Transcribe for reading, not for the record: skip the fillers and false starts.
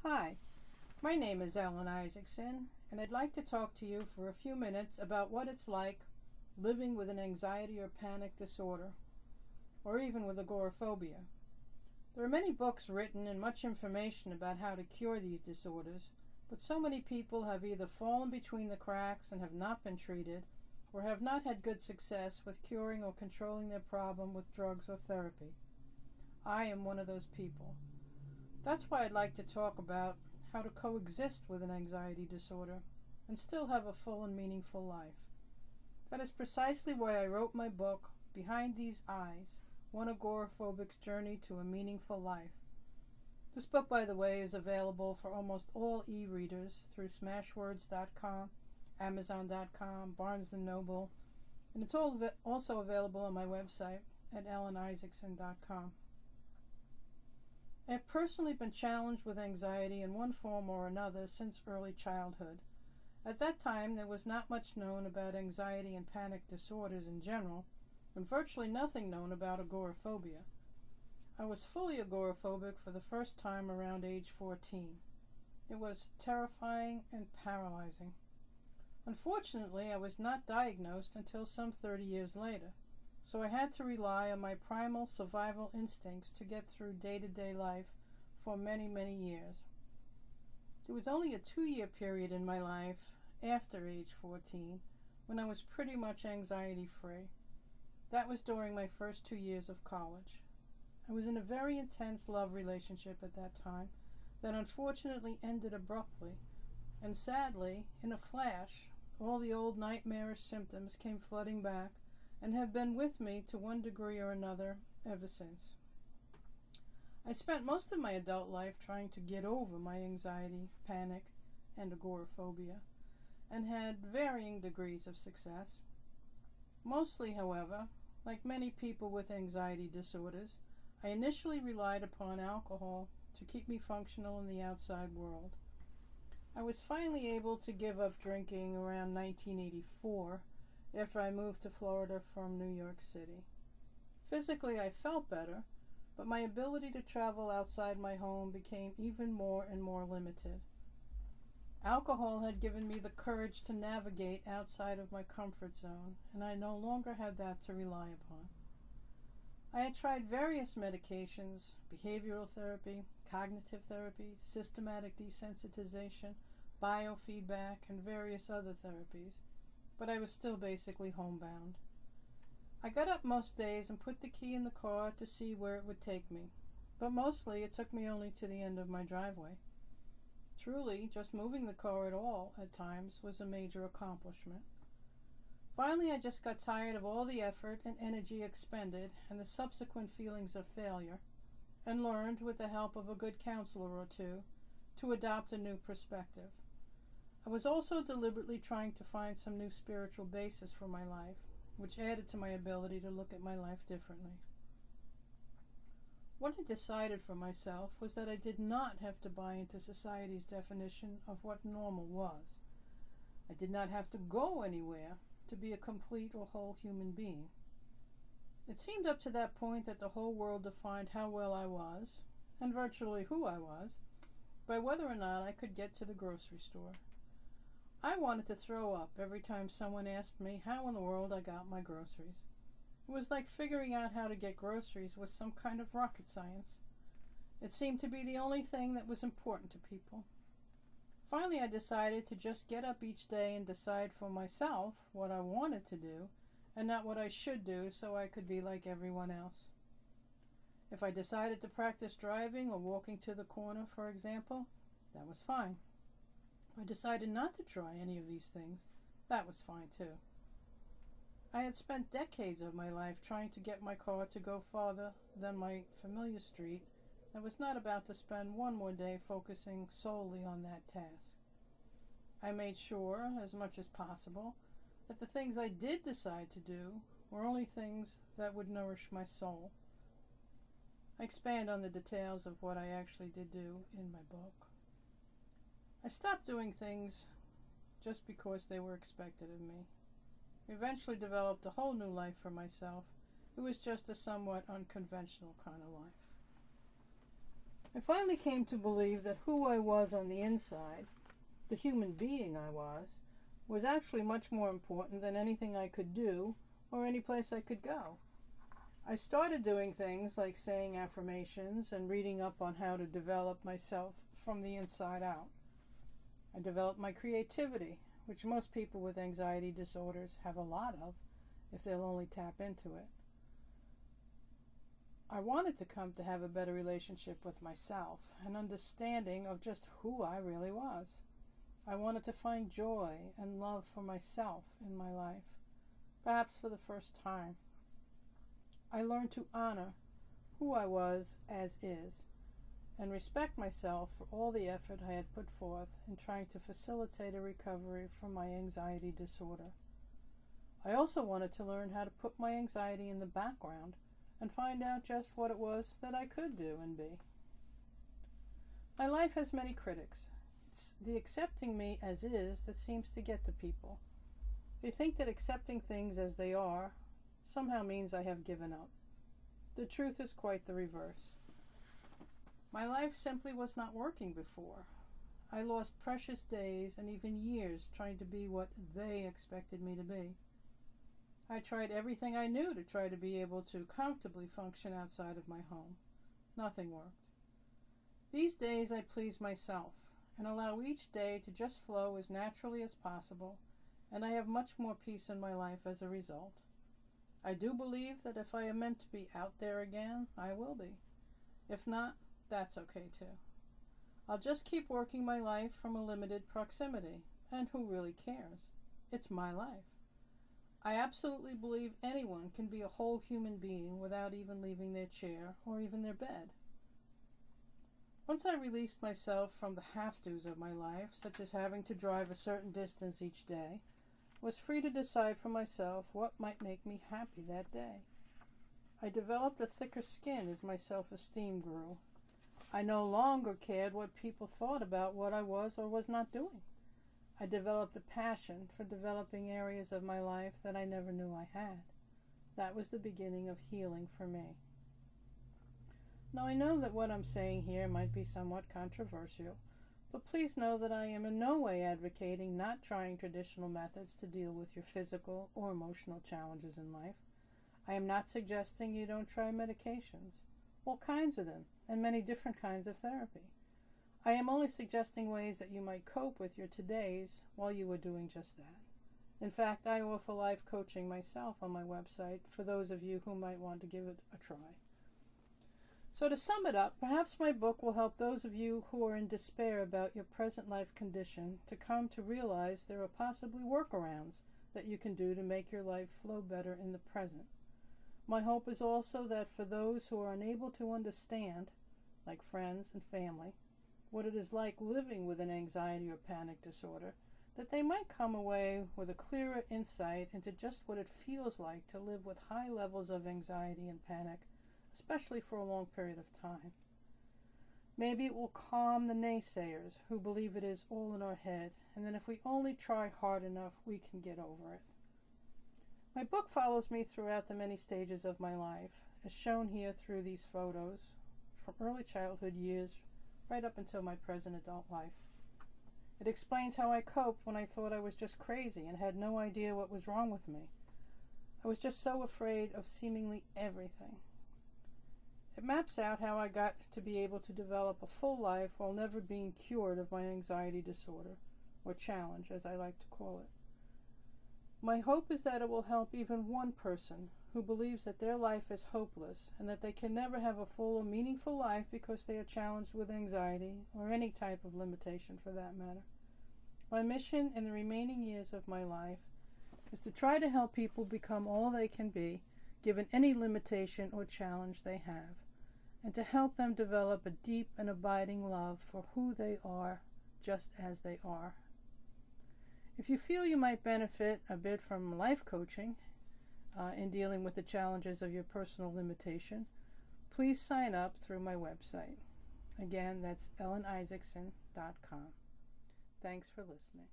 Hi, my name is Isaksen, and I'd like to talk to you for a few minutes about what it's like living with an anxiety or panic disorder, or even with agoraphobia. There are many books written and much information about how to cure these disorders, but so many people have either fallen between the cracks and have not been treated, or have not had good success with curing or controlling their problem with drugs or therapy. I am one of those people. That's why I'd like to talk about how to coexist with an anxiety disorder and still have a full and meaningful life. That is precisely why I wrote my book, Behind These Eyes, One Agoraphobic's Journey to a Meaningful Life. This book, by the way, is available for almost all e-readers through smashwords.com, amazon.com, Barnes & Noble, and it's also available on my website at ellenisaksen.com. I have personally been challenged with anxiety in one form or another since early childhood. At that time, there was not much known about anxiety and panic disorders in general, and virtually nothing known about agoraphobia. I was fully agoraphobic for the first time around age 14. It was terrifying and paralyzing. Unfortunately, I was not diagnosed until some 30 years later, so I had to rely on my primal survival instincts to get through day-to-day life for many, many years. There was only a 2-year period in my life after age 14 when I was pretty much anxiety-free. That was during my first 2 years of college. I was in a very intense love relationship at that time that unfortunately ended abruptly, and sadly, in a flash, all the old nightmarish symptoms came flooding back and have been with me to one degree or another ever since. I spent most of my adult life trying to get over my anxiety, panic, and agoraphobia, and had varying degrees of success. Mostly, however, like many people with anxiety disorders, I initially relied upon alcohol to keep me functional in the outside world. I was finally able to give up drinking around 1984 after I moved to Florida from New York City. Physically, I felt better, but my ability to travel outside my home became even more and more limited. Alcohol had given me the courage to navigate outside of my comfort zone, and I no longer had that to rely upon. I had tried various medications, behavioral therapy, cognitive therapy, systematic desensitization, biofeedback, and various other therapies, but I was still basically homebound. I got up most days and put the key in the car to see where it would take me, but mostly it took me only to the end of my driveway. Truly, just moving the car at all, at times, was a major accomplishment. Finally, I just got tired of all the effort and energy expended and the subsequent feelings of failure, and learned, with the help of a good counselor or two, to adopt a new perspective. I was also deliberately trying to find some new spiritual basis for my life, which added to my ability to look at my life differently. What I decided for myself was that I did not have to buy into society's definition of what normal was. I did not have to go anywhere to be a complete or whole human being. It seemed up to that point that the whole world defined how well I was, and virtually who I was, by whether or not I could get to the grocery store. I wanted to throw up every time someone asked me how in the world I got my groceries. It was like figuring out how to get groceries was some kind of rocket science. It seemed to be the only thing that was important to people. Finally, I decided to just get up each day and decide for myself what I wanted to do and not what I should do so I could be like everyone else. If I decided to practice driving or walking to the corner, for example, that was fine. If I decided not to try any of these things, that was fine too. I had spent decades of my life trying to get my car to go farther than my familiar street and was not about to spend one more day focusing solely on that task. I made sure, as much as possible, that the things I did decide to do were only things that would nourish my soul. I expand on the details of what I actually did do in my book. I stopped doing things just because they were expected of me. I eventually developed a whole new life for myself. It was just a somewhat unconventional kind of life. I finally came to believe that who I was on the inside, the human being I was actually much more important than anything I could do or any place I could go. I started doing things like saying affirmations and reading up on how to develop myself from the inside out. I developed my creativity, which most people with anxiety disorders have a lot of if they'll only tap into it. I wanted to come to have a better relationship with myself, an understanding of just who I really was. I wanted to find joy and love for myself in my life, perhaps for the first time. I learned to honor who I was as is and respect myself for all the effort I had put forth in trying to facilitate a recovery from my anxiety disorder. I also wanted to learn how to put my anxiety in the background and find out just what it was that I could do and be. My life has many critics. It's the accepting me as is that seems to get to people. They think that accepting things as they are somehow means I have given up. The truth is quite the reverse. My life simply was not working before. I lost precious days and even years trying to be what they expected me to be. I tried everything I knew to try to be able to comfortably function outside of my home. Nothing worked. These days I please myself and allow each day to just flow as naturally as possible, and I have much more peace in my life as a result. I do believe that if I am meant to be out there again, I will be. If not, that's okay too. I'll just keep working my life from a limited proximity, and who really cares? It's my life. I absolutely believe anyone can be a whole human being without even leaving their chair or even their bed. Once I released myself from the have-tos of my life, such as having to drive a certain distance each day, was free to decide for myself what might make me happy that day. I developed a thicker skin as my self-esteem grew. I no longer cared what people thought about what I was or was not doing. I developed a passion for developing areas of my life that I never knew I had. That was the beginning of healing for me. Now I know that what I'm saying here might be somewhat controversial, but please know that I am in no way advocating not trying traditional methods to deal with your physical or emotional challenges in life. I am not suggesting you don't try medications, all kinds of them, and many different kinds of therapy. I am only suggesting ways that you might cope with your todays while you are doing just that. In fact, I offer life coaching myself on my website for those of you who might want to give it a try. So to sum it up, perhaps my book will help those of you who are in despair about your present life condition to come to realize there are possibly workarounds that you can do to make your life flow better in the present. My hope is also that for those who are unable to understand, like friends and family, what it is like living with an anxiety or panic disorder, that they might come away with a clearer insight into just what it feels like to live with high levels of anxiety and panic, especially for a long period of time. Maybe it will calm the naysayers who believe it is all in our head, and that if we only try hard enough, we can get over it. My book follows me throughout the many stages of my life, as shown here through these photos, from early childhood years right up until my present adult life. It explains how I coped when I thought I was just crazy and had no idea what was wrong with me. I was just so afraid of seemingly everything. It maps out how I got to be able to develop a full life while never being cured of my anxiety disorder, or challenge as I like to call it. My hope is that it will help even one person who believes that their life is hopeless and that they can never have a full or meaningful life because they are challenged with anxiety or any type of limitation for that matter. My mission in the remaining years of my life is to try to help people become all they can be, given any limitation or challenge they have, and to help them develop a deep and abiding love for who they are, just as they are. If you feel you might benefit a bit from life coaching in dealing with the challenges of your personal limitation, please sign up through my website. Again, that's ellenisaksen.com. Thanks for listening.